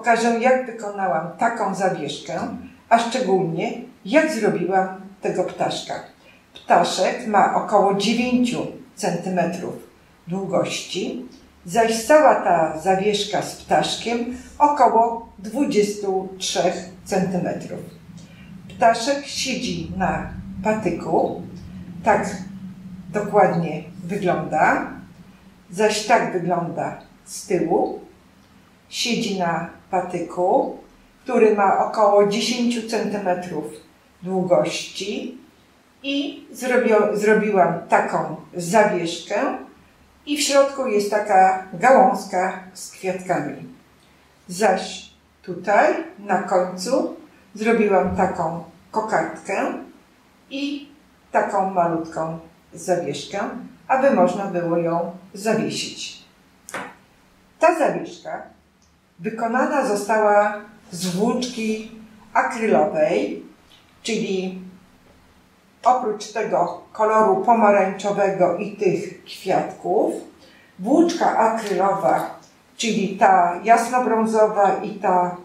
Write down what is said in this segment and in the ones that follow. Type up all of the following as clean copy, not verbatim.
pokażę, jak wykonałam taką zawieszkę, a szczególnie jak zrobiłam tego ptaszka. Ptaszek ma około 9 cm długości, zaś cała ta zawieszka z ptaszkiem około 23 cm. Ptaszek siedzi na patyku, tak dokładnie wygląda, zaś tak wygląda z tyłu. Siedzi na patyku, który ma około 10 cm długości i zrobiłam taką zawieszkę i w środku jest taka gałązka z kwiatkami. Zaś tutaj na końcu zrobiłam taką kokardkę i taką malutką zawieszkę, aby można było ją zawiesić. Ta zawieszka wykonana została z włóczki akrylowej, czyli oprócz tego koloru pomarańczowego i tych kwiatków, włóczka akrylowa, czyli ta jasnobrązowa i ta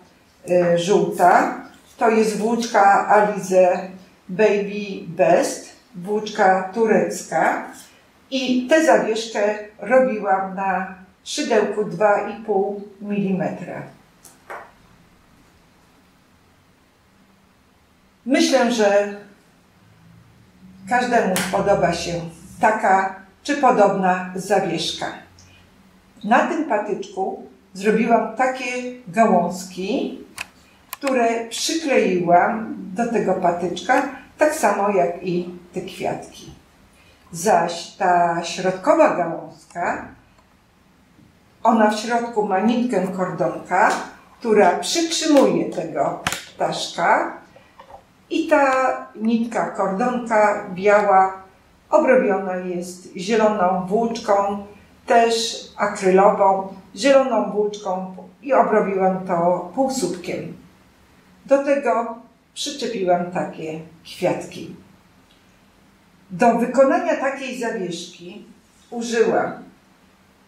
żółta, to jest włóczka Alize Baby Best, włóczka turecka, i tę zawieszkę robiłam na szydełku 2,5 mm. Myślę, że każdemu spodoba się taka czy podobna zawieszka. Na tym patyczku zrobiłam takie gałązki, które przykleiłam do tego patyczka, tak samo jak i te kwiatki. Zaś ta środkowa gałązka, ona w środku ma nitkę kordonka, która przytrzymuje tego ptaszka, i ta nitka kordonka biała obrobiona jest zieloną włóczką, też akrylową, zieloną włóczką, i obrobiłam to półsłupkiem. Do tego przyczepiłam takie kwiatki. Do wykonania takiej zawieszki użyłam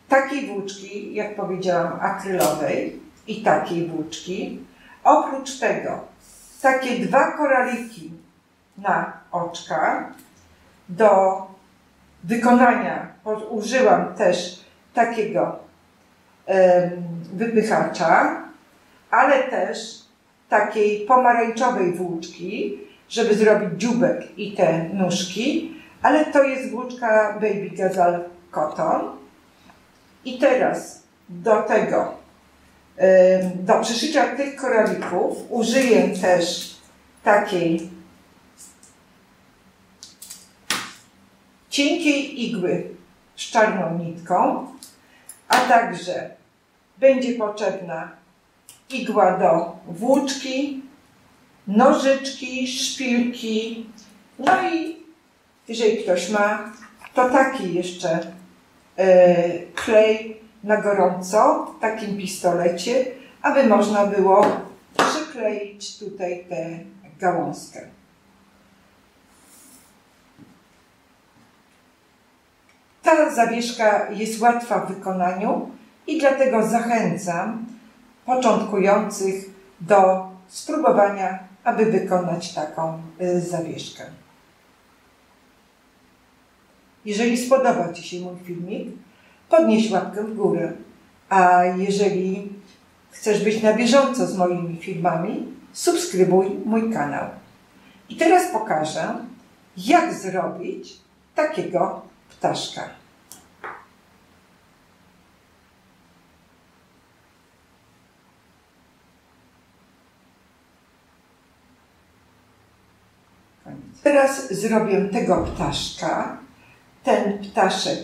takiej włóczki, jak powiedziałam, akrylowej i takiej włóczki. Oprócz tego takie 2 koraliki na oczka. Do wykonania użyłam też takiego wypychacza, ale też takiej pomarańczowej włóczki, żeby zrobić dzióbek i te nóżki, ale to jest włóczka Baby Gazelle Cotton. I teraz do tego, do przyszycia tych koralików użyję też takiej cienkiej igły z czarną nitką, a także będzie potrzebna igła do włóczki, nożyczki, szpilki, no i jeżeli ktoś ma, to taki jeszcze klej na gorąco w takim pistolecie, aby można było przykleić tutaj tę gałązkę. Ta zawieszka jest łatwa w wykonaniu i dlatego zachęcam początkujących do spróbowania, aby wykonać taką zawieszkę. Jeżeli spodobał Ci się mój filmik, podnieś łapkę w górę. A jeżeli chcesz być na bieżąco z moimi filmami, subskrybuj mój kanał. I teraz pokażę, jak zrobić takiego ptaszka. Teraz zrobię tego ptaszka. Ten ptaszek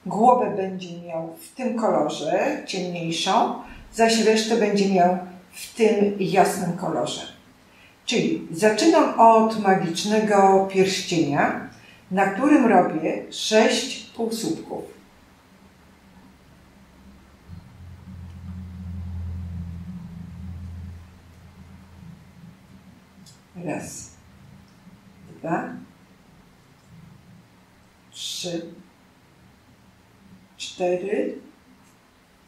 głowę będzie miał w tym kolorze, ciemniejszą, zaś resztę będzie miał w tym jasnym kolorze. Czyli zaczynam od magicznego pierścienia, na którym robię 6 półsłupków. Raz, 2, 3, 4,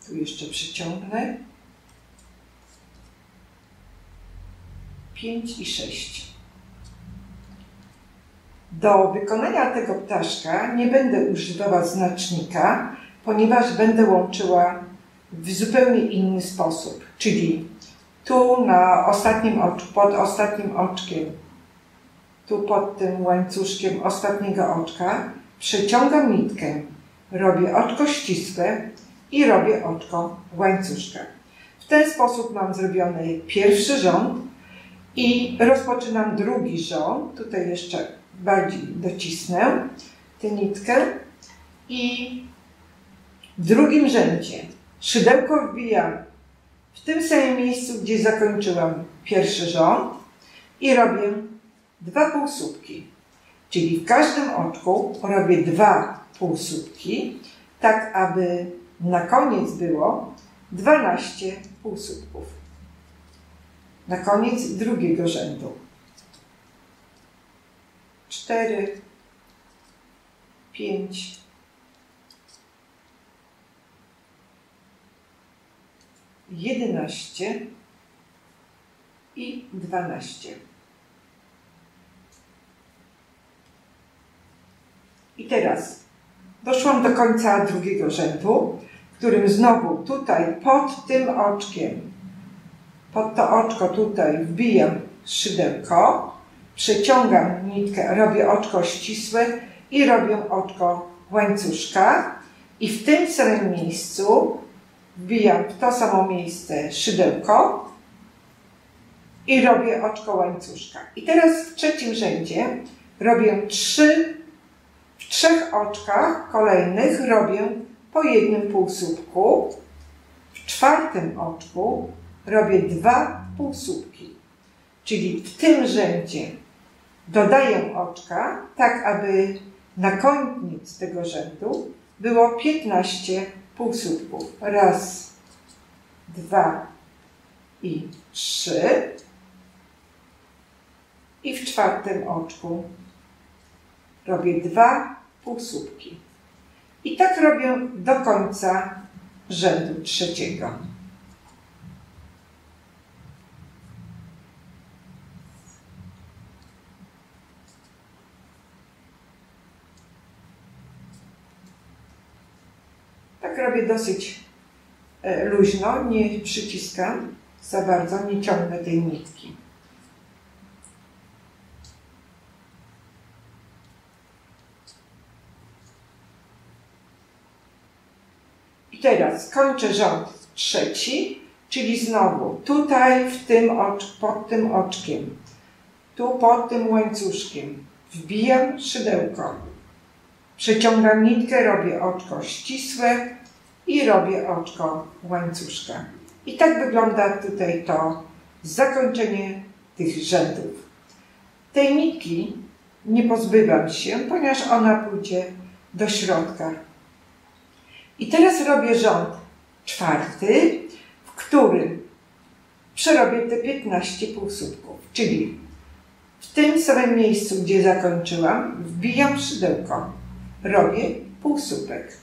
tu jeszcze przyciągnę, 5 i 6. Do wykonania tego ptaszka nie będę używała znacznika, ponieważ będę łączyła w zupełnie inny sposób. Czyli tu na ostatnim oczku, pod ostatnim oczkiem, tu pod tym łańcuszkiem ostatniego oczka przeciągam nitkę, robię oczko ścisłe i robię oczko łańcuszka. W ten sposób mam zrobiony pierwszy rząd i rozpoczynam drugi rząd. Tutaj jeszcze bardziej docisnę tę nitkę i w drugim rzędzie szydełko wbijam w tym samym miejscu, gdzie zakończyłam pierwszy rząd i robię 2 półsłupki. Czyli w każdym oczku robię 2 półsłupki, tak aby na koniec było 12 półsłupków. Na koniec drugiego rzędu. 4, 5, 11 i 12. I teraz doszłam do końca drugiego rzędu, w którym znowu tutaj pod tym oczkiem, pod to oczko tutaj wbijam szydełko, przeciągam nitkę, robię oczko ścisłe i robię oczko łańcuszka i w tym samym miejscu wbijam w to samo miejsce szydełko i robię oczko łańcuszka. I teraz w trzecim rzędzie robię w 3 oczkach kolejnych robię po jednym półsłupku. W 4. oczku robię 2 półsłupki. Czyli w tym rzędzie dodaję oczka, tak aby na koniec tego rzędu było 15 półsłupków. 1, 2 i 3. I w 4. oczku robię 2 półsłupki. I tak robię do końca rzędu trzeciego. Tak robię dosyć luźno, nie przyciskam za bardzo, nie ciągnę tej nitki. I teraz kończę rząd trzeci, czyli znowu tutaj w tym pod tym oczkiem, tu pod tym łańcuszkiem wbijam szydełko, przeciągam nitkę, robię oczko ścisłe i robię oczko łańcuszka. I tak wygląda tutaj to zakończenie tych rzędów. Tej nitki nie pozbywam się, ponieważ ona pójdzie do środka. I teraz robię rząd czwarty, w którym przerobię te 15 półsłupków, czyli w tym samym miejscu, gdzie zakończyłam, wbijam szydełko, robię półsłupek.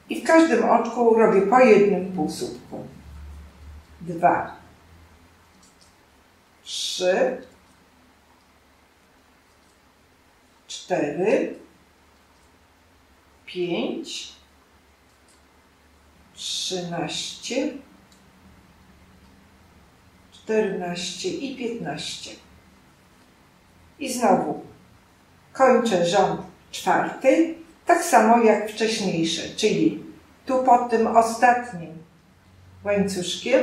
I w każdym oczku robię po jednym półsłupku. 2, 3, 4, 5, 13, 14 i 15. I znowu kończę rząd czwarty, tak samo jak wcześniejsze, czyli tu pod tym ostatnim łańcuszkiem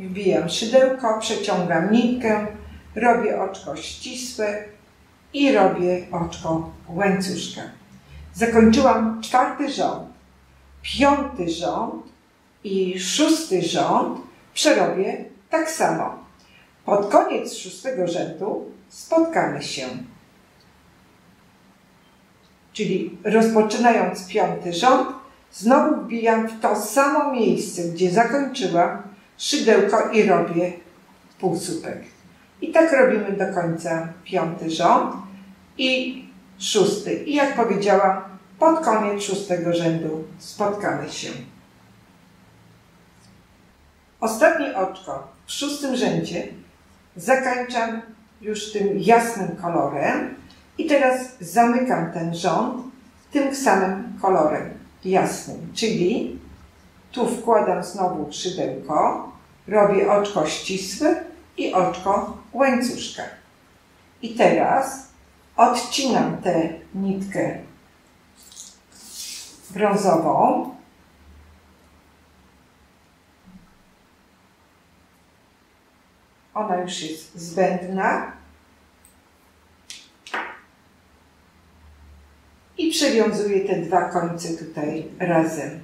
wbijam szydełko, przeciągam nitkę, robię oczko ścisłe i robię oczko łańcuszka. Zakończyłam czwarty rząd, piąty rząd i szósty rząd przerobię tak samo. Pod koniec szóstego rzędu spotkamy się. Czyli rozpoczynając piąty rząd, znowu wbijam w to samo miejsce, gdzie zakończyłam, szydełko i robię półsłupek. I tak robimy do końca piąty rząd i szósty. I jak powiedziałam, pod koniec szóstego rzędu spotkamy się. Ostatnie oczko w szóstym rzędzie Zakończam już tym jasnym kolorem i teraz zamykam ten rząd tym samym kolorem jasnym, czyli tu wkładam znowu szydełko, robię oczko ścisłe i oczko łańcuszka. I teraz odcinam tę nitkę brązową. Ona już jest zbędna. I przewiązuję te dwa końce tutaj razem.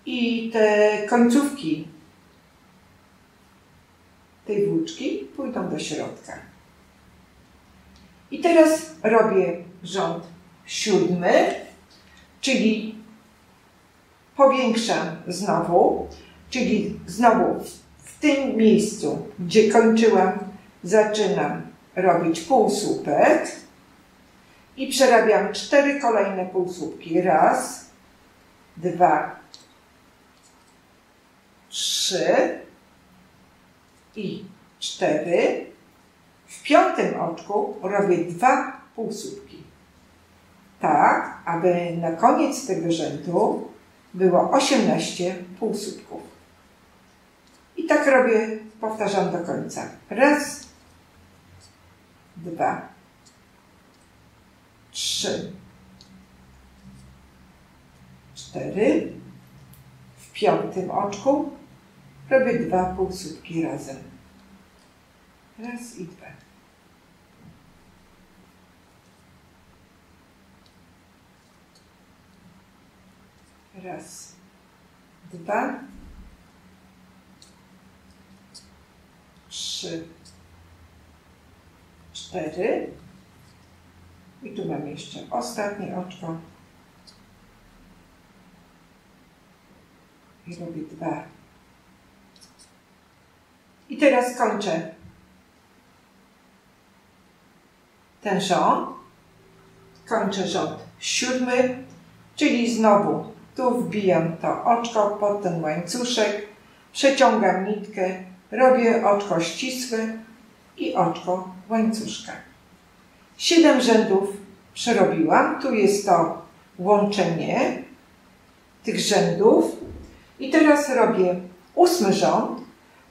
I te końcówki tej włóczki pójdą do środka. I teraz robię rząd 7, czyli powiększam znowu, czyli znowu w tym miejscu, gdzie kończyłam, zaczynam robić półsłupek i przerabiam 4 kolejne półsłupki. 1, 2, 3 i 4. W 5. oczku robię 2 półsłupki. Tak, aby na koniec tego rzędu było 18 półsłupków. I tak robię, powtarzam do końca. 1, 2, 3, 4. W 5. oczku robię 2 półsłupki razem. 1 i 2. Raz, 2, 3, 4. I tu mam jeszcze ostatnie oczko. I robię 2. I teraz kończę ten rząd. Kończę rząd 7, czyli znowu tu wbijam to oczko pod ten łańcuszek, przeciągam nitkę, robię oczko ścisłe i oczko łańcuszka. 7 rzędów przerobiłam. Tu jest to łączenie tych rzędów. I teraz robię 8 rząd,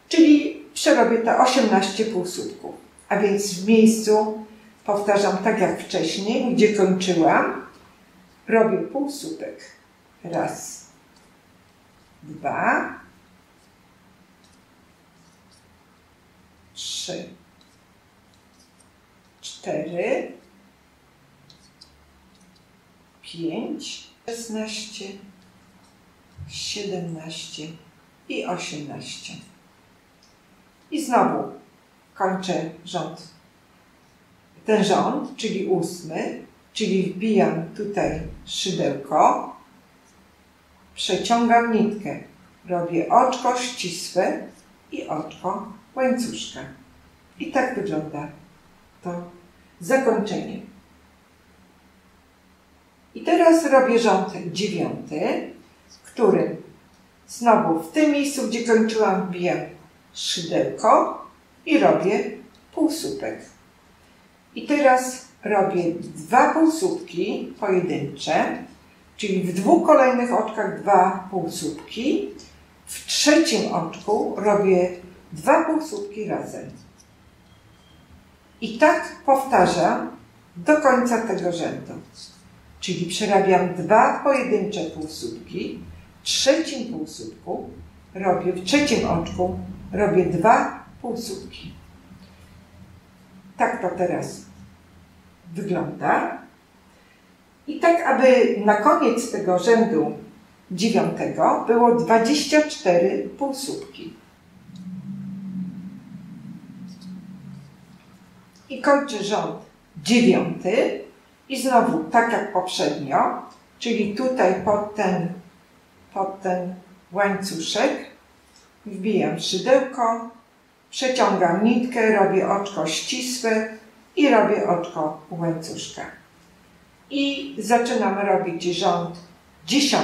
czyli przerobię te 18 półsłupków. A więc w miejscu, powtarzam tak jak wcześniej, gdzie kończyłam, robię półsłupek. 1, 2, 3, 4, 5, 16, 17 i 18. I znowu kończę rząd. Ten rząd, czyli 8, czyli wbijam tutaj szydełko, przeciągam nitkę, robię oczko ścisłe i oczko łańcuszka. I tak wygląda to zakończenie. I teraz robię rząd 9, w którym znowu w tym miejscu, gdzie kończyłam, wbijam szydełko i robię półsłupek. I teraz robię 2 półsłupki pojedyncze, czyli w 2 kolejnych oczkach 2 półsłupki. W 3. oczku robię 2 półsłupki razem. I tak powtarzam do końca tego rzędu. Czyli przerabiam 2 pojedyncze półsłupki. W 3. półsłupku robię, w 3. oczku robię 2 półsłupki. Tak to teraz wygląda. I tak, aby na koniec tego rzędu 9 było 24 półsłupki. I kończę rząd 9 i znowu tak jak poprzednio, czyli tutaj pod ten łańcuszek wbijam szydełko, przeciągam nitkę, robię oczko ścisłe i robię oczko łańcuszka. I zaczynam robić rząd 10,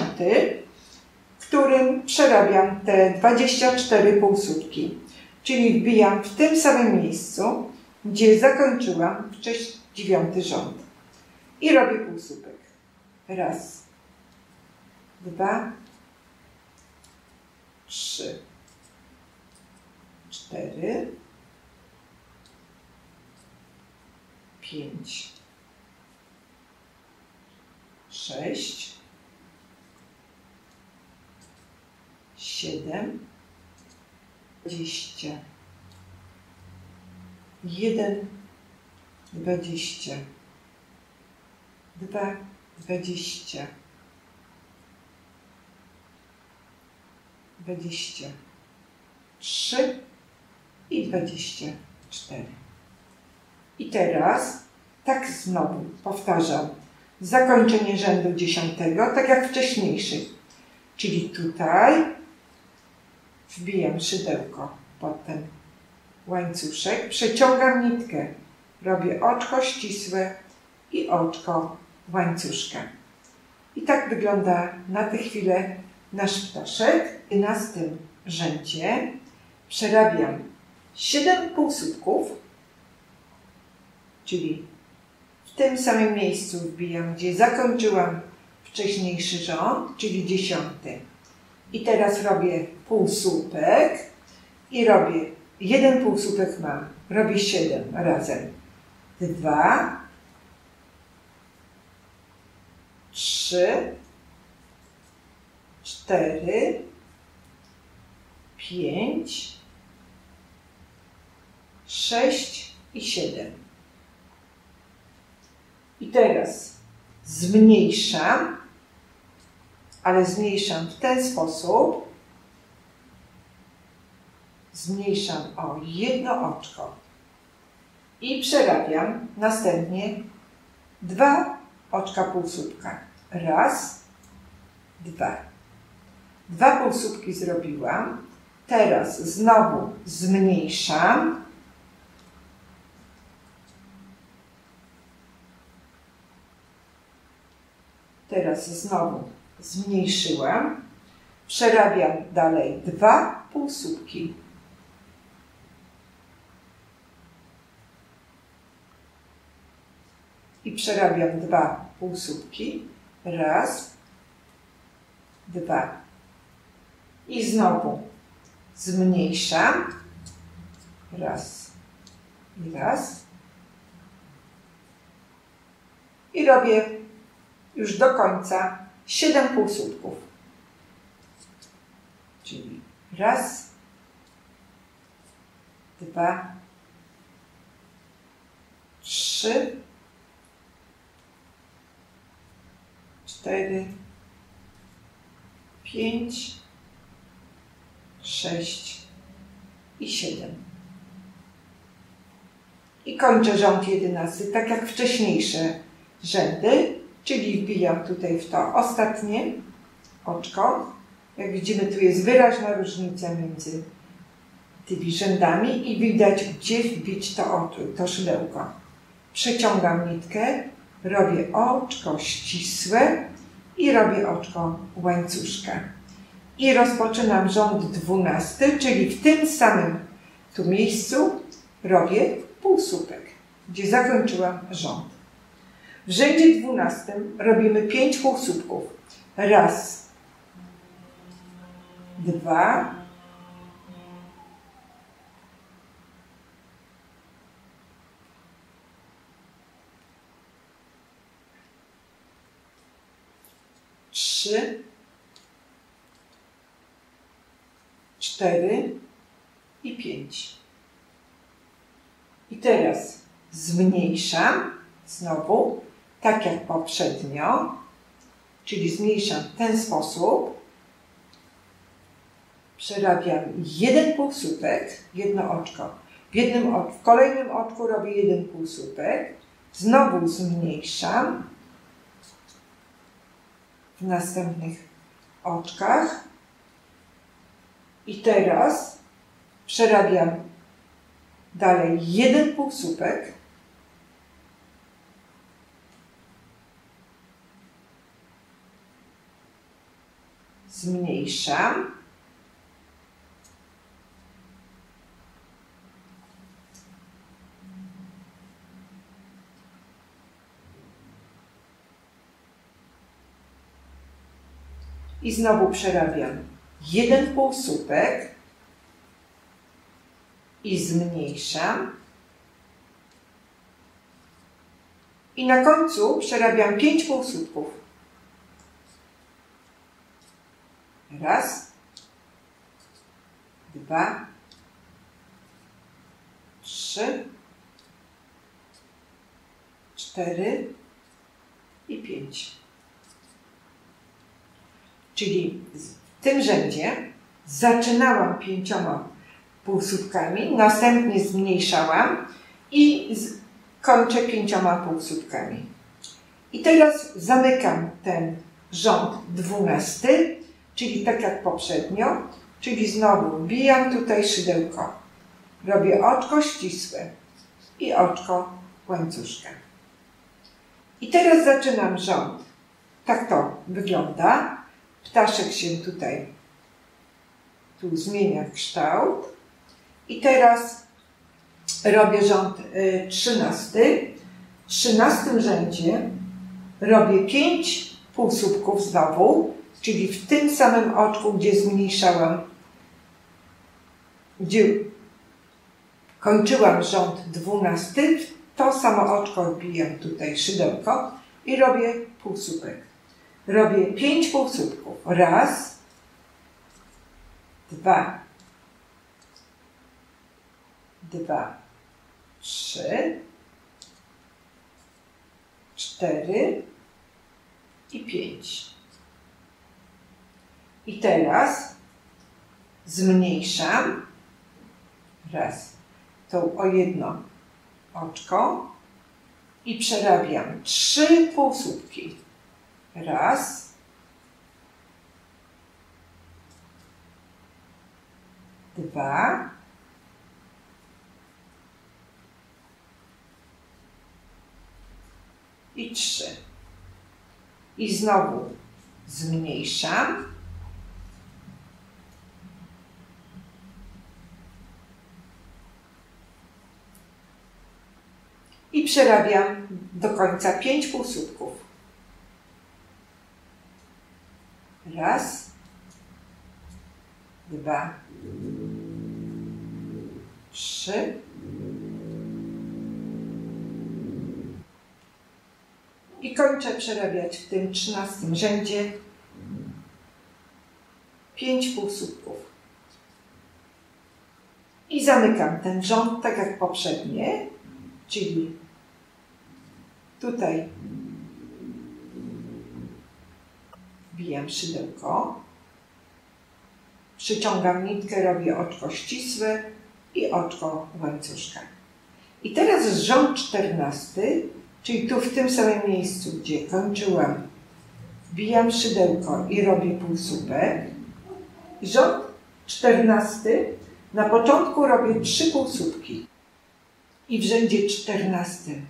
którym przerabiam te 24 półsłupki. Czyli wbijam w tym samym miejscu, gdzie zakończyłam wcześniej 9 rząd. I robię półsłupek. Raz, dwa, trzy, cztery, 5, 6, 7, 20, 1, 20, 2, 20, 23 i 24. I teraz tak znowu powtarzam zakończenie rzędu 10, tak jak wcześniejszych. Czyli tutaj wbijam szydełko pod ten łańcuszek, przeciągam nitkę, robię oczko ścisłe i oczko łańcuszka. I tak wygląda na tę chwilę nasz ptaszek. W 11 rzędzie przerabiam 7 półsłupków, czyli w tym samym miejscu wbijam, gdzie zakończyłam wcześniejszy rząd, czyli 10. I teraz robię półsłupek i robię 1 półsłupek mam, robię 7 razem. 2, 3, 4, 5, 6 i 7. I teraz zmniejszam, ale zmniejszam w ten sposób. Zmniejszam o 1 oczko i przerabiam następnie 2 oczka półsłupka. Raz, 2. 2 półsłupki zrobiłam. Teraz znowu zmniejszam. Teraz znowu zmniejszyłam. Przerabiam dalej 2 półsłupki. I przerabiam 2 półsłupki. Raz, 2. I znowu zmniejszam. Raz i raz. I robię już do końca 7 półsłupków. Czyli raz, 2, 3, 4, 5, 6 i 7. I kończę rząd 11, tak jak wcześniejsze rzędy, czyli wbijam tutaj w to ostatnie oczko. Jak widzimy, tu jest wyraźna różnica między tymi rzędami i widać, gdzie wbić to szydełko. Przeciągam nitkę, robię oczko ścisłe i robię oczko łańcuszka. I rozpoczynam rząd 12, czyli w tym samym tu miejscu robię półsłupek, gdzie zakończyłam rząd. W rzędzie 12 robimy 5 półsłupków. Raz, 2, 3, 4 i 5. I teraz zmniejszam znowu, tak jak poprzednio, czyli zmniejszam w ten sposób. Przerabiam 1 półsłupek, 1 oczko. W kolejnym oczku robię 1 półsłupek. Znowu zmniejszam w następnych oczkach. I teraz przerabiam dalej 1 półsłupek. zmniejszam. I znowu przerabiam jeden półsłupek i zmniejszam. I na końcu przerabiam 5 półsłupków. Raz, 2, 3, 4 i 5. Czyli w tym rzędzie zaczynałam 5 półsłupkami, następnie zmniejszałam i kończę 5 półsłupkami. I teraz zamykam ten rząd 12, czyli tak jak poprzednio, czyli znowu wbijam tutaj szydełko. Robię oczko ścisłe i oczko łańcuszka. I teraz zaczynam rząd. Tak to wygląda. Ptaszek się tutaj tu zmienia kształt. I teraz robię rząd 13. W 13 rzędzie robię 5 półsłupków znowu, czyli w tym samym oczku, gdzie zmniejszałam, gdzie kończyłam rząd 12, to samo oczko wbijam tutaj szydełko i robię półsłupek. Robię 5 półsłupków. Raz, 2, 3, 4 i 5. I teraz zmniejszam. Raz, to o jedno oczko i przerabiam 3 półsłupki. Raz, 2, 3. I znowu zmniejszam. I przerabiam do końca 5 półsłupków. Raz, 2, 3. I kończę przerabiać w tym 13 rzędzie 5 półsłupków. I zamykam ten rząd tak jak poprzednie, czyli tutaj wbijam szydełko, przyciągam nitkę, robię oczko ścisłe i oczko łańcuszka. I teraz rząd 14, czyli tu w tym samym miejscu, gdzie kończyłam, wbijam szydełko i robię półsłupek. Rząd 14, na początku robię 3 półsłupki. I w rzędzie 14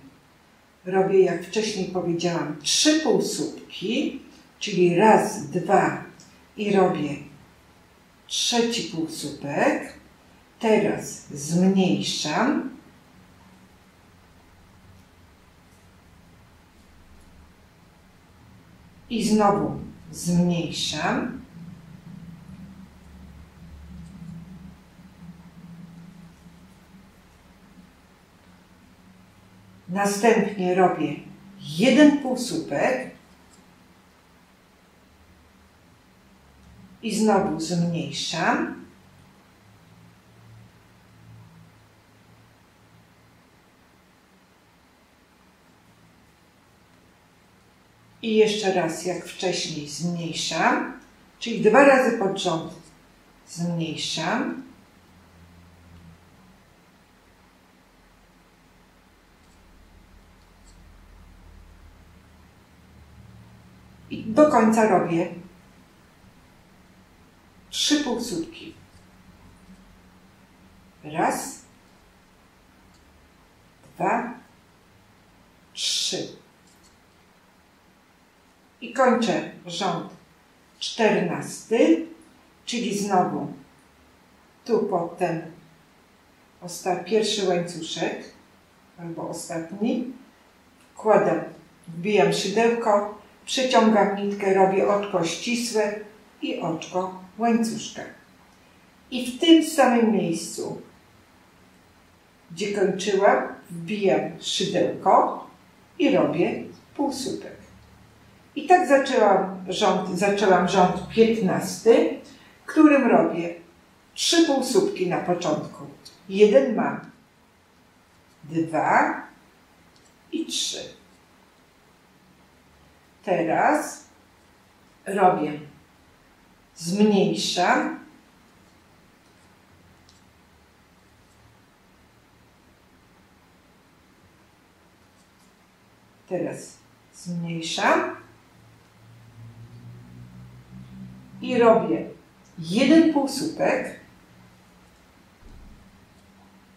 robię, jak wcześniej powiedziałam, 3 półsłupki, czyli raz, 2 i robię 3. półsłupek. Teraz zmniejszam. I znowu zmniejszam. Następnie robię 1 półsłupek i znowu zmniejszam. I jeszcze raz, jak wcześniej, zmniejszam, czyli 2 razy pod rząd zmniejszam. I do końca robię 3 półsłupki. Raz, 2, 3. I kończę rząd 14, czyli znowu tu pod ten pierwszy łańcuszek, albo ostatni, wbijam szydełko, przeciągam nitkę, robię oczko ścisłe i oczko łańcuszka. I w tym samym miejscu, gdzie kończyłam, wbijam szydełko i robię półsłupek. I tak zaczęłam rząd 15, w którym robię 3 półsłupki na początku. 1 mam, 2 i 3. Teraz robię, zmniejszam, teraz zmniejszam i robię 1 półsłupek,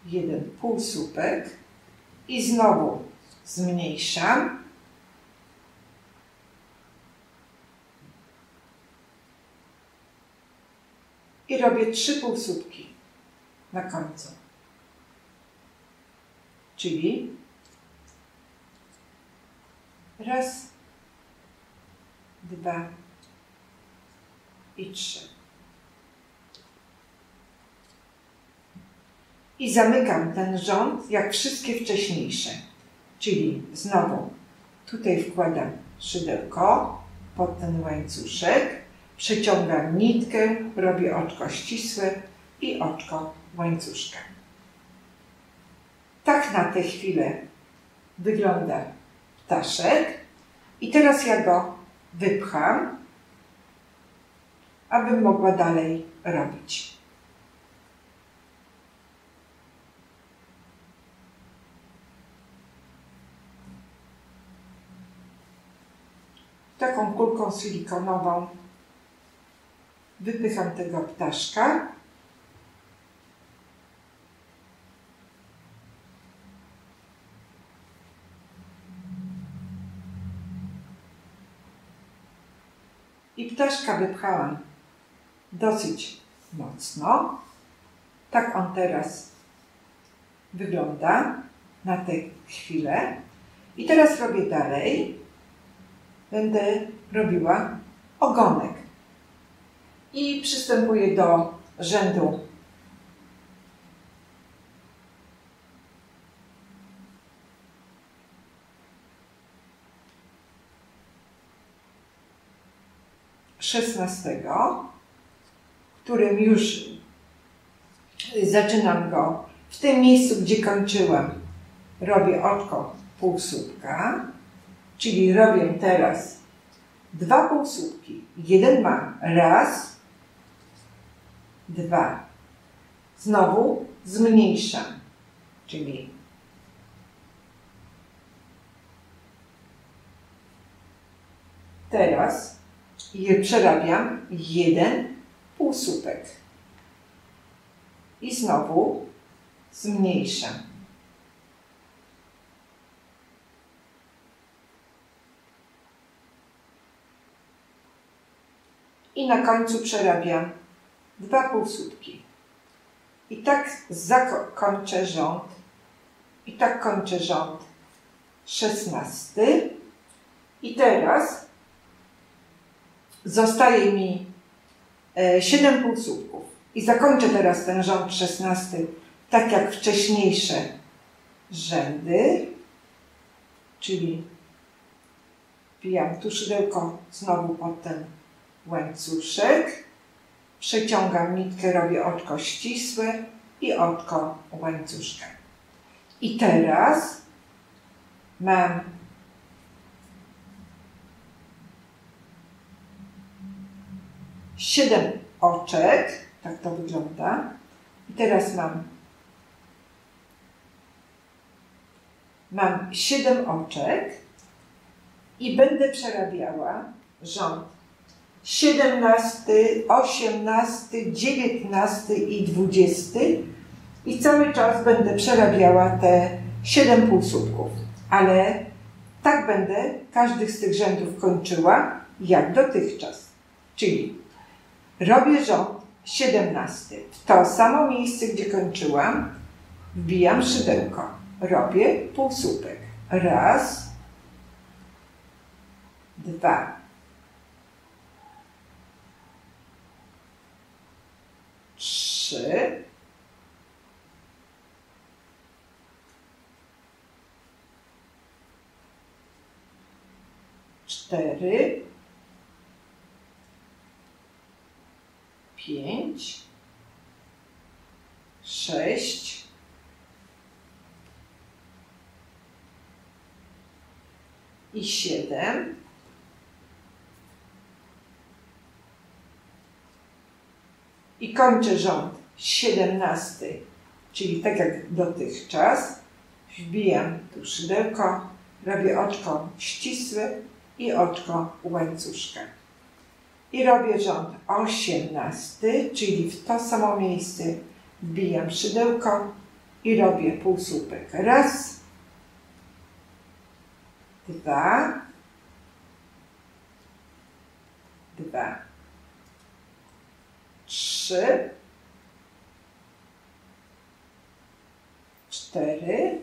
1 półsłupek i znowu zmniejszam i robię 3 półsłupki na końcu, czyli raz, 2 i 3. I zamykam ten rząd jak wszystkie wcześniejsze, czyli znowu tutaj wkładam szydełko pod ten łańcuszek, przeciągam nitkę, robię oczko ścisłe i oczko łańcuszka. Tak na tę chwilę wygląda ptaszek i teraz ja go wypcham, abym mogła dalej robić. Taką kulką silikonową wypycham tego ptaszka. I ptaszka wypchałam dosyć mocno. Tak on teraz wygląda na tę chwilę. I teraz robię dalej. Będę robiła ogonek. I przystępuję do rzędu szesnastego, w którym już zaczynam go w tym miejscu, gdzie kończyłam. Robię oczko półsłupka, czyli robię teraz 2 półsłupki. 1 mam, raz, 2. Znowu zmniejszam, czyli teraz przerabiam 1 półsłupek i znowu zmniejszam. I na końcu przerabiam 2 półsłupki. I tak kończę rząd. I tak kończę rząd 16. I teraz zostaje mi 7 półsłupków. I zakończę teraz ten rząd 16, tak jak wcześniejsze rzędy. Czyli wbijam tu szydełko znowu pod ten łańcuszek, przeciągam nitkę, robię oczko ścisłe i oczko łańcuszka. I teraz mam siedem oczek, tak to wygląda. I teraz mam 7 oczek i będę przerabiała rząd 17, 18, 19 i 20 i cały czas będę przerabiała te 7 półsłupków, ale tak będę każdy z tych rzędów kończyła jak dotychczas. Czyli robię rząd 17. W to samo miejsce, gdzie kończyłam, wbijam szydełko. Robię półsłupek. Raz, dwa, trzy, cztery, 5, 6, 7 i kończę rząd 17, czyli tak jak dotychczas. Wbijam tu szydełko, robię oczko ścisłe i oczko łańcuszka. I robię rząd 18, czyli w to samo miejsce wbijam szydełko i robię półsłupek. Raz, dwa, trzy, cztery,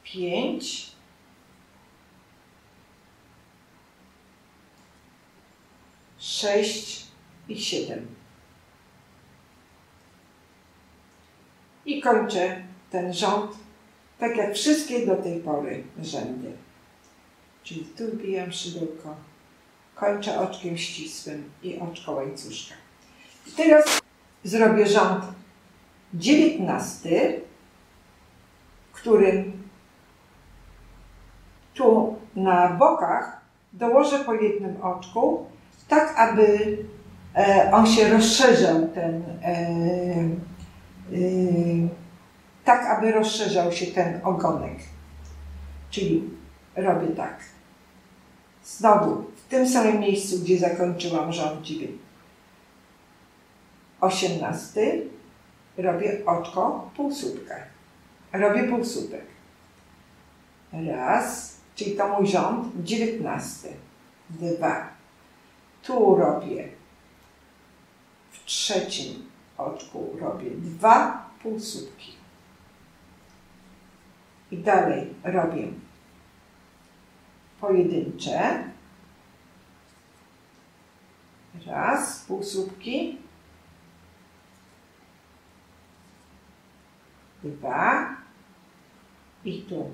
5, 6 i 7. I kończę ten rząd, tak jak wszystkie do tej pory rzędy. Czyli tu wbijam szydełko, kończę oczkiem ścisłym i oczko łańcuszka. I teraz zrobię rząd 19, w którym tu na bokach dołożę po jednym oczku, tak aby on się rozszerzał, tak aby rozszerzał się ten ogonek. Czyli robię tak. Znowu w tym samym miejscu, gdzie zakończyłam rząd 18, robię oczko półsłupka. Robię półsłupek. Raz, czyli to mój rząd 19. 2. Tu robię w trzecim oczku robię 2 półsłupki. I dalej robię pojedyncze. Raz, półsłupki. 2. I tu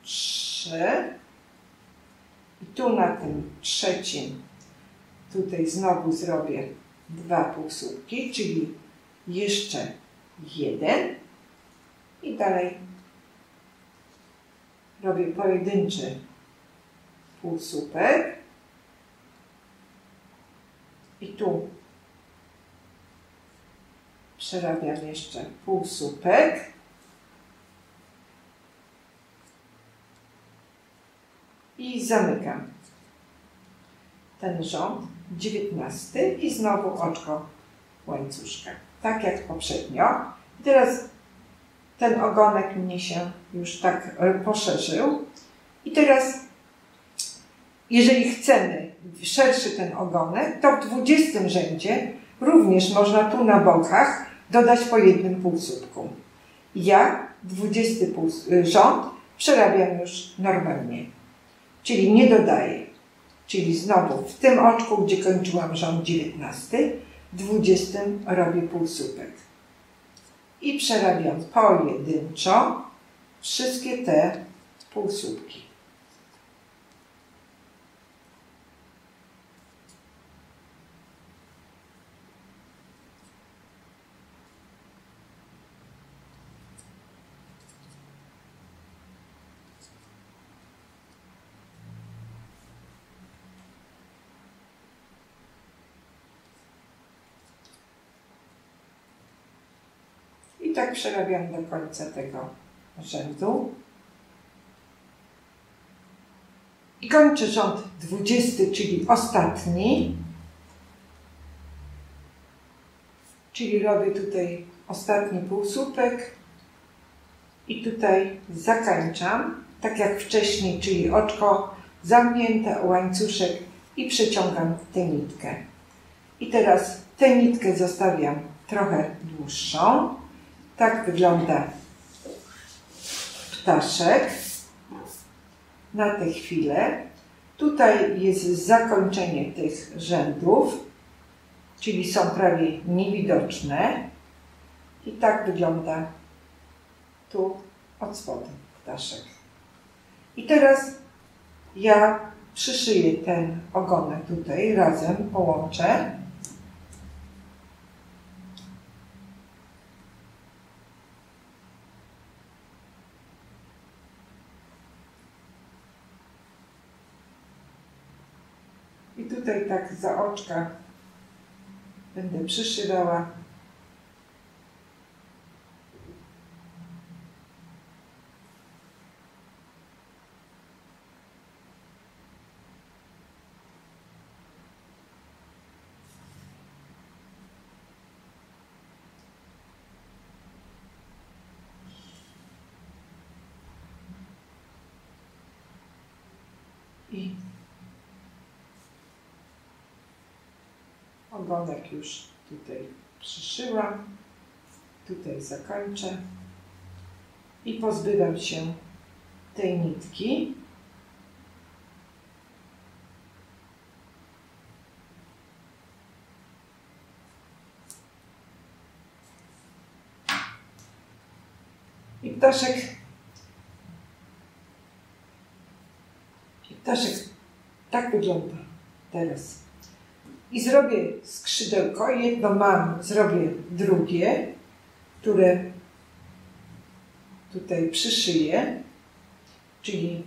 3. I tu na tym trzecim, tutaj znowu zrobię 2 półsłupki, czyli jeszcze 1. I dalej robię pojedynczy półsłupek. I tu przerabiam jeszcze półsłupek. I zamykam ten rząd 19 i znowu oczko łańcuszka. Tak jak poprzednio. I teraz ten ogonek mnie się już tak poszerzył. I teraz, jeżeli chcemy szerszy ten ogonek, to w 20 rzędzie również można tu na bokach dodać po jednym półsłupku. Ja 20 rząd przerabiam już normalnie. Czyli nie dodaję. Czyli znowu w tym oczku, gdzie kończyłam rząd 19, w 20 robię półsłupek. I przerabiam pojedynczo wszystkie te półsłupki. I tak przerabiam do końca tego rzędu. I kończę rząd 20, czyli ostatni. Czyli robię tutaj ostatni półsłupek I tutaj zakańczam, tak jak wcześniej, czyli oczko zamknięte, łańcuszek i przeciągam tę nitkę. I teraz tę nitkę zostawiam trochę dłuższą. Tak wygląda ptaszek na tę chwilę. Tutaj jest zakończenie tych rzędów, czyli są prawie niewidoczne. I tak wygląda tu od spodu ptaszek. I teraz ja przyszyję ten ogonek tutaj, razem połączę. I tutaj tak za oczka będę przyszywała. I ogonek już tutaj przyszyłam, tutaj zakończę i pozbywam się tej nitki. I ptaszek tak wygląda teraz. I zrobię skrzydełko, jedno mam, zrobię drugie, które tutaj przyszyję, czyli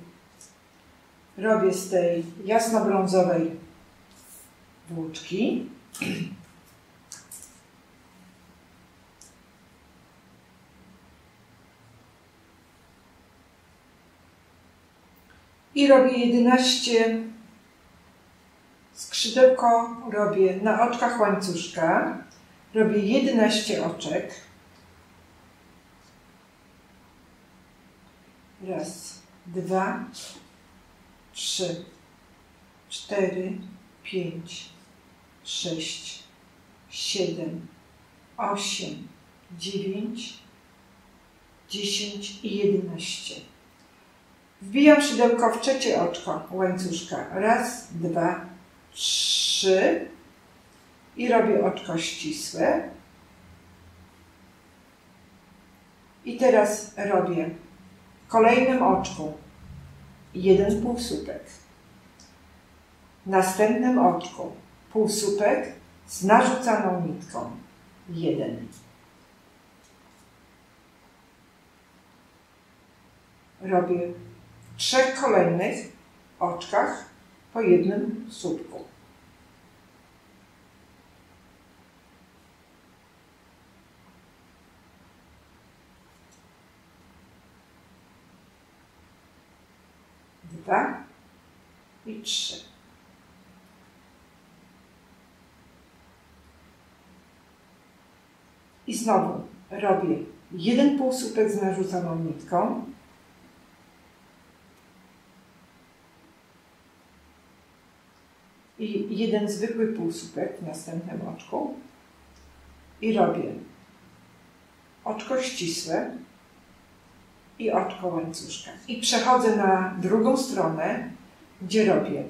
robię z tej jasnobrązowej włóczki. I robię 11 skrzydełko, robię na oczkach łańcuszka, robię 11 oczek. Raz, 2, 3, 4, 5, 6, 7, 8, 9, 10 i 11. Wbijam szydełko w trzecie oczko łańcuszka. Raz, 2, 3 i robię oczko ścisłe. I teraz robię w kolejnym oczku 1 półsłupek. W następnym oczku półsłupek z narzucaną nitką. 1. Robię w 3 kolejnych oczkach po 1 słupku. Dwa i 3. I znowu robię 1 półsłupek z narzuconą nitką. I 1 zwykły półsłupek w następnym oczku. I robię oczko ścisłe i oczko łańcuszka. I przechodzę na drugą stronę, gdzie robię.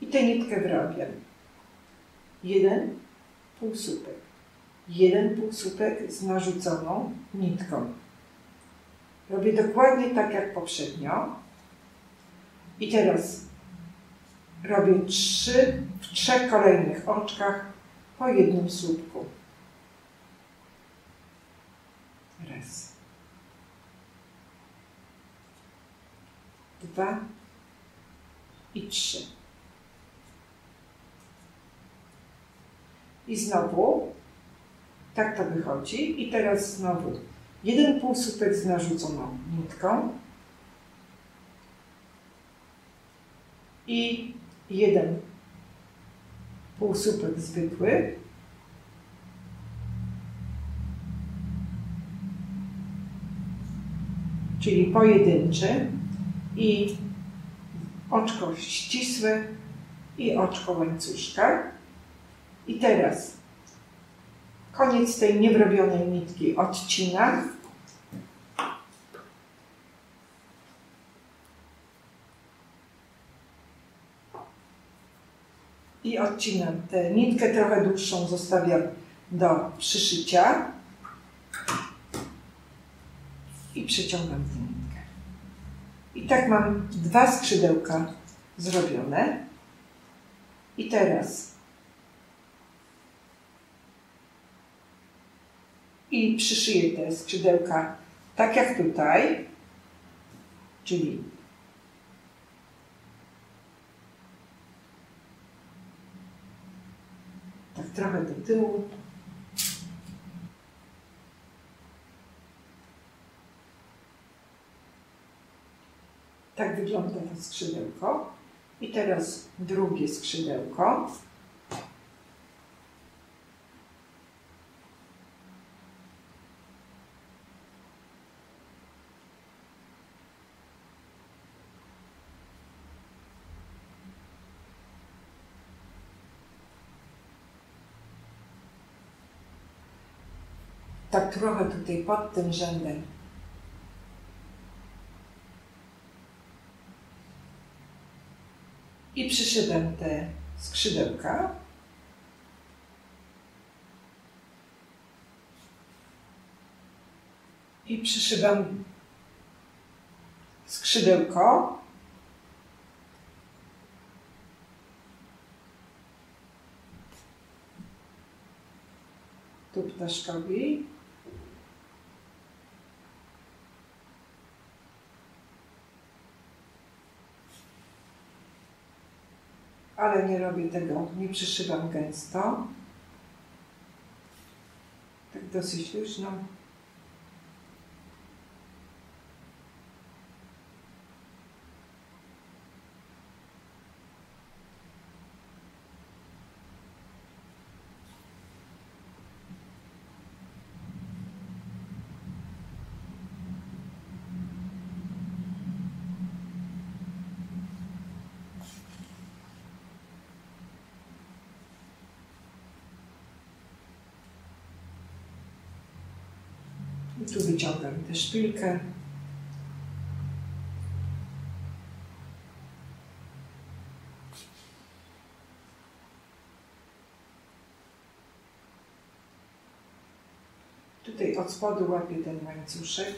I tę nitkę wyrobię. 1 półsłupek. 1 półsłupek z narzuconą nitką. Robię dokładnie tak jak poprzednio. I teraz robię w 3 kolejnych oczkach po 1 słupku. Raz. 2 i 3. I znowu tak to wychodzi. I teraz znowu 1 półsłupek z narzuconą nitką i 1 półsłupek zwykły czyli pojedynczy i oczko ścisłe i oczko łańcuszka. I teraz koniec tej niewrobionej nitki odcinam. I odcinam tę nitkę, trochę dłuższą zostawiam do przyszycia i przeciągam tę nitkę. I tak mam 2 skrzydełka zrobione. I teraz przyszyję te skrzydełka tak jak tutaj, czyli tak trochę do tyłu. Tak wygląda to skrzydełko. I teraz drugie skrzydełko. Tak trochę tutaj pod tym rzędem. I przyszedłem te skrzydełka. I przyszywam skrzydełko. Tu ptaszkowi. Ale nie robię tego, nie przyszywam gęsto. Tak dosyć luźno. I tu wyciągam tę szpilkę. Tutaj od spodu łapię ten łańcuszek.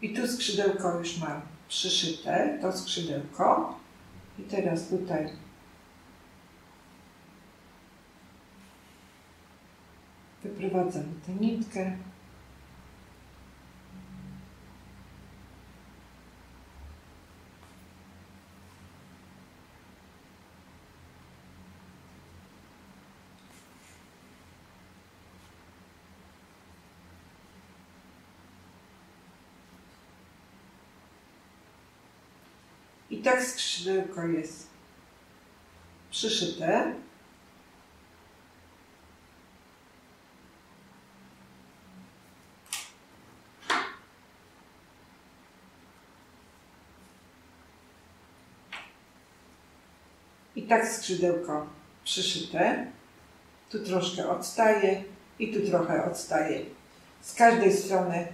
I tu skrzydełko już mam przyszyte, to skrzydełko. I teraz tutaj wyprowadzam tę nitkę. I tak skrzydełko jest przyszyte. I tak skrzydełko przyszyte. Tu troszkę odstaje i tu trochę odstaje. Z każdej strony,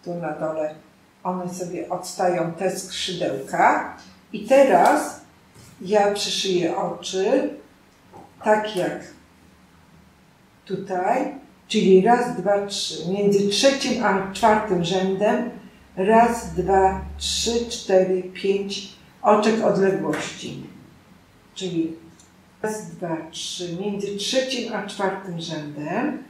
tu na dole, one sobie odstają te skrzydełka. I teraz ja przyszyję oczy tak jak tutaj, czyli raz, dwa, trzy. Między trzecim a czwartym rzędem raz, dwa, trzy, cztery, pięć oczek odległości. Czyli raz, dwa, trzy. Między trzecim a czwartym rzędem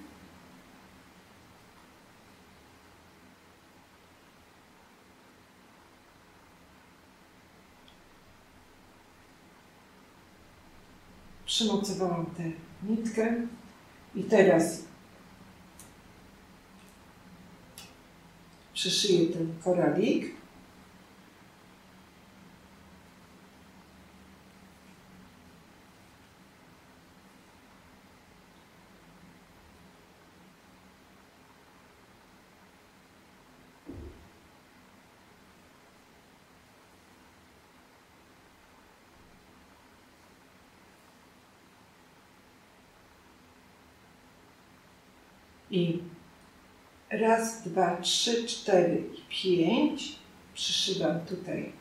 przymocowałam te nitkę i teraz przyszyję ten koralik. I raz, dwa, trzy, cztery i 5. Przyszywam tutaj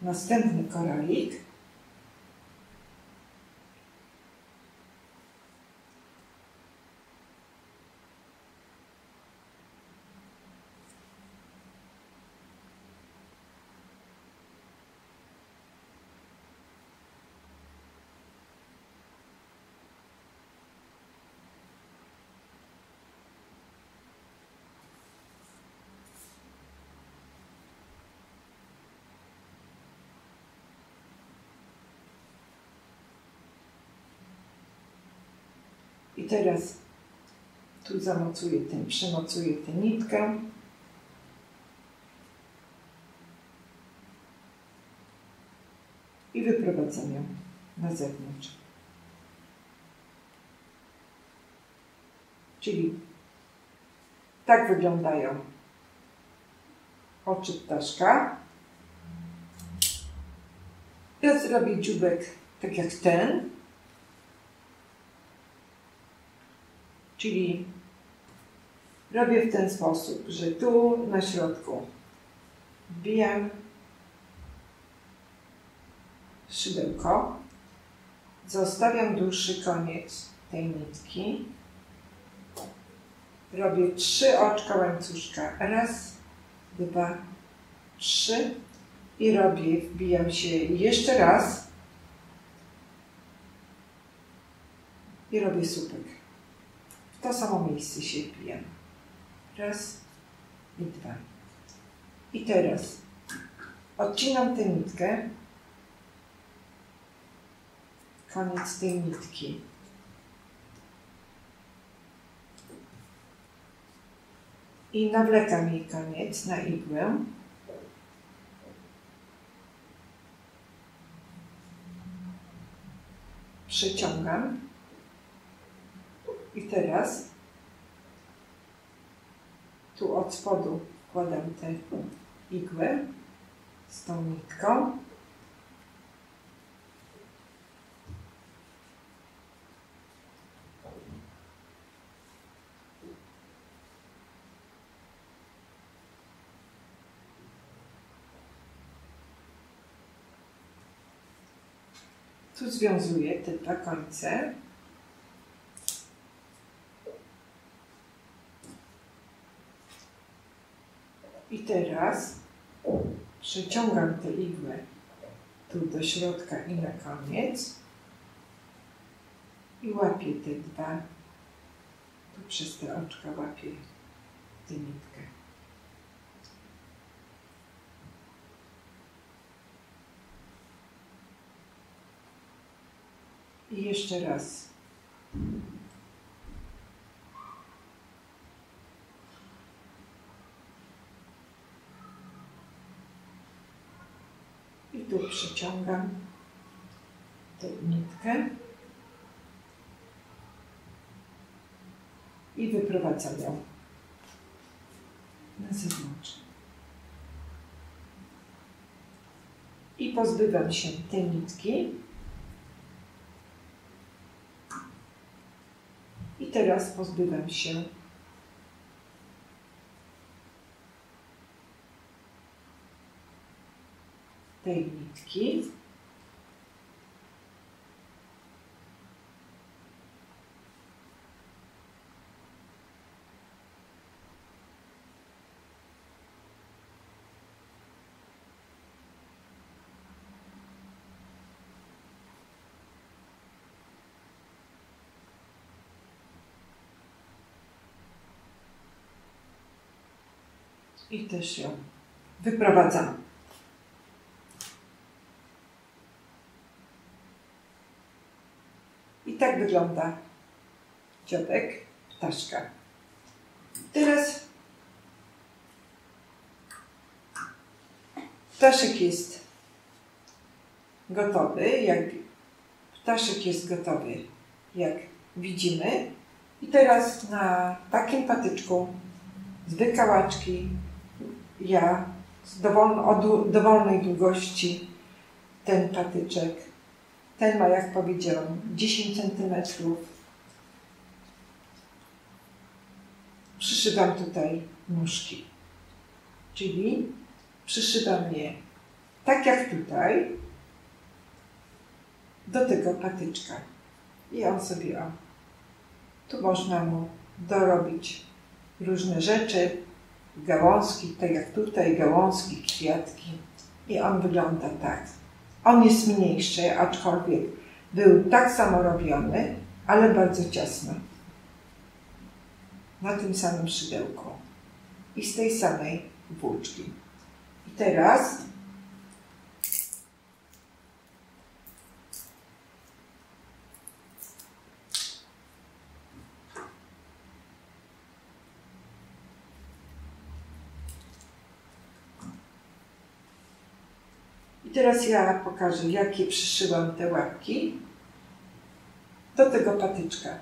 następny koralik. I teraz tu przymocuję tę nitkę. I wyprowadzam ją na zewnątrz. Czyli tak wyglądają oczy ptaszka. Ja zrobię dzióbek tak jak ten. Czyli robię w ten sposób, że tu na środku wbijam szydełko, zostawiam dłuższy koniec tej nitki, robię 3 oczka łańcuszka, raz, dwa, 3 i wbijam się jeszcze raz i robię słupek. W to samo miejsce się wbijam. Raz i 2. I teraz odcinam tę nitkę, koniec tej nitki. I nawlekam jej koniec na igłę. Przeciągam. I teraz tu od spodu wkładam tę igłę z tą nitką. Tu związuję te 2 końce. I teraz przeciągam tę igłę tu do środka i na koniec i łapię te 2, tu przez te oczka łapię tę nitkę. I jeszcze raz. I tu przeciągam tę nitkę i wyprowadzam ją na zewnątrz. I pozbywam się tej nitki. I teraz pozbywam się tej nitki. I też ją wyprowadzam. I tak wygląda dziobek ptaszka. Teraz ptaszek jest gotowy, ptaszek jest gotowy, jak widzimy. I teraz na takim patyczku z wykałaczki ja o dowolnej długości ten patyczek, ten ma, jak powiedziałam, 10 cm. Przyszywam tutaj nóżki, czyli przyszywam je tak jak tutaj do tego patyczka i on sobie, tu można mu dorobić różne rzeczy, gałązki, tak jak tutaj, gałązki, kwiatki i on wygląda tak. On jest mniejszy, aczkolwiek był tak samo robiony, ale bardzo ciasno. Na tym samym szydełku i z tej samej włóczki. I teraz ja pokażę, jakie przyszyłam te łapki do tego patyczka.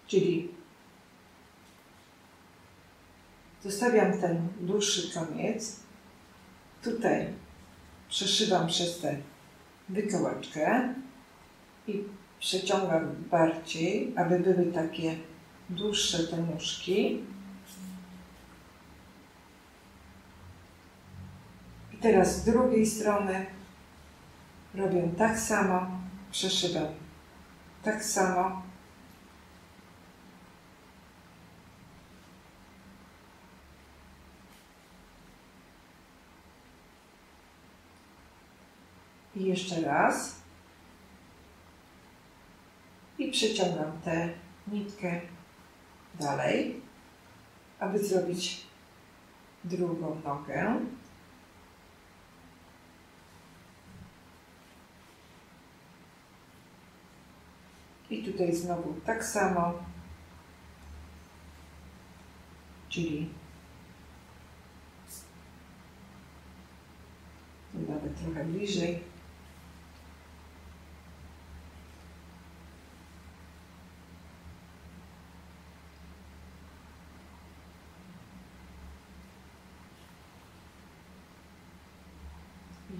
Czyli zostawiam ten dłuższy koniec. Tutaj przeszywam przez tę wykałaczkę i przeciągam bardziej, aby były takie dłuższe te nóżki. I teraz z drugiej strony robię tak samo, przeszywam tak samo. I jeszcze raz. I przeciągam tę nitkę dalej, aby zrobić drugą nogę. I tutaj znowu tak samo, czyli nawet trochę bliżej.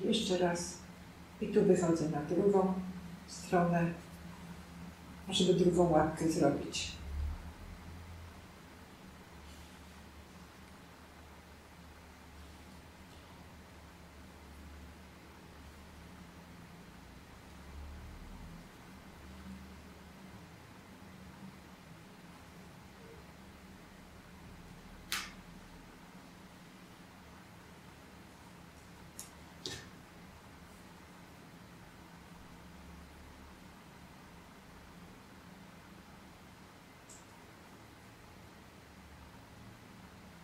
I jeszcze raz. I tu wychodzę na drugą stronę, żeby drugą łapkę zrobić.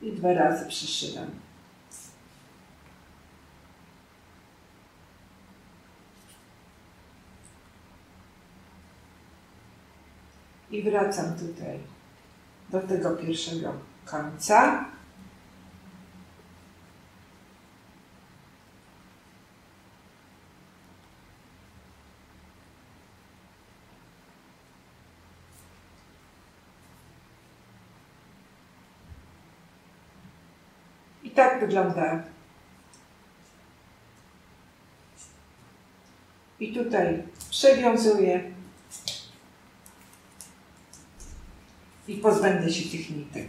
I 2 razy przyszywam. I wracam tutaj do tego pierwszego końca. I tak wygląda. I tutaj przewiązuję i pozbędę się tych nitek.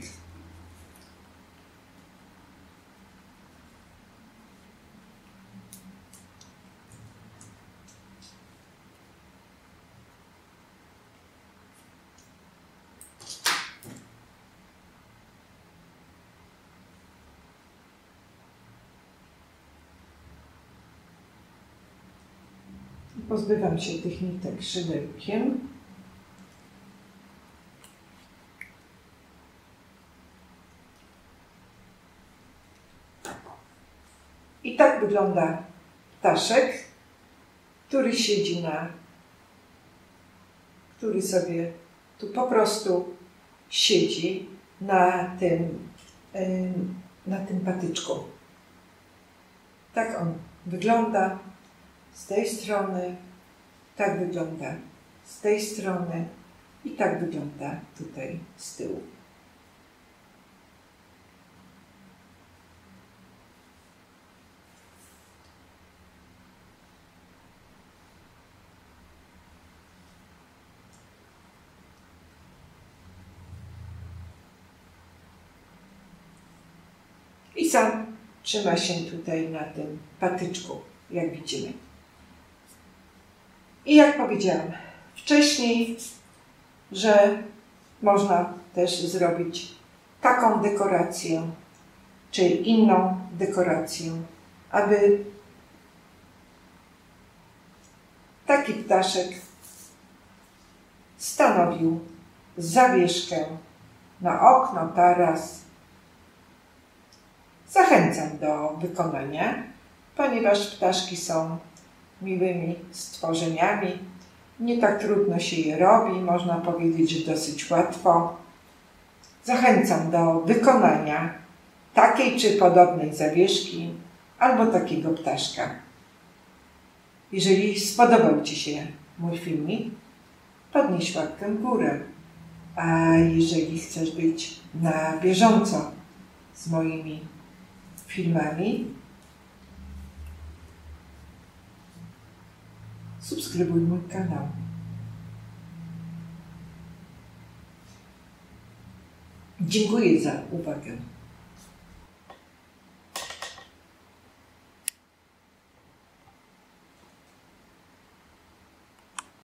Pozbywam się tych nitek szydełkiem. I tak wygląda ptaszek, który siedzi który sobie tu po prostu siedzi na tym patyczku. Tak on wygląda z tej strony, tak wygląda z tej strony i tak wygląda tutaj z tyłu. I sam trzyma się tutaj na tym patyczku, jak widzimy. I jak powiedziałam wcześniej, że można też zrobić taką dekorację, czy inną dekorację, aby taki ptaszek stanowił zawieszkę na okno, taras. Zachęcam do wykonania, ponieważ ptaszki są miłymi stworzeniami. Nie tak trudno się je robi, można powiedzieć, że dosyć łatwo. Zachęcam do wykonania takiej czy podobnej zawieszki albo takiego ptaszka. Jeżeli spodobał Ci się mój filmik, podnieś łapkę w górę. A jeżeli chcesz być na bieżąco z moimi filmami, subskrybuj mój kanał. Dziękuję za uwagę.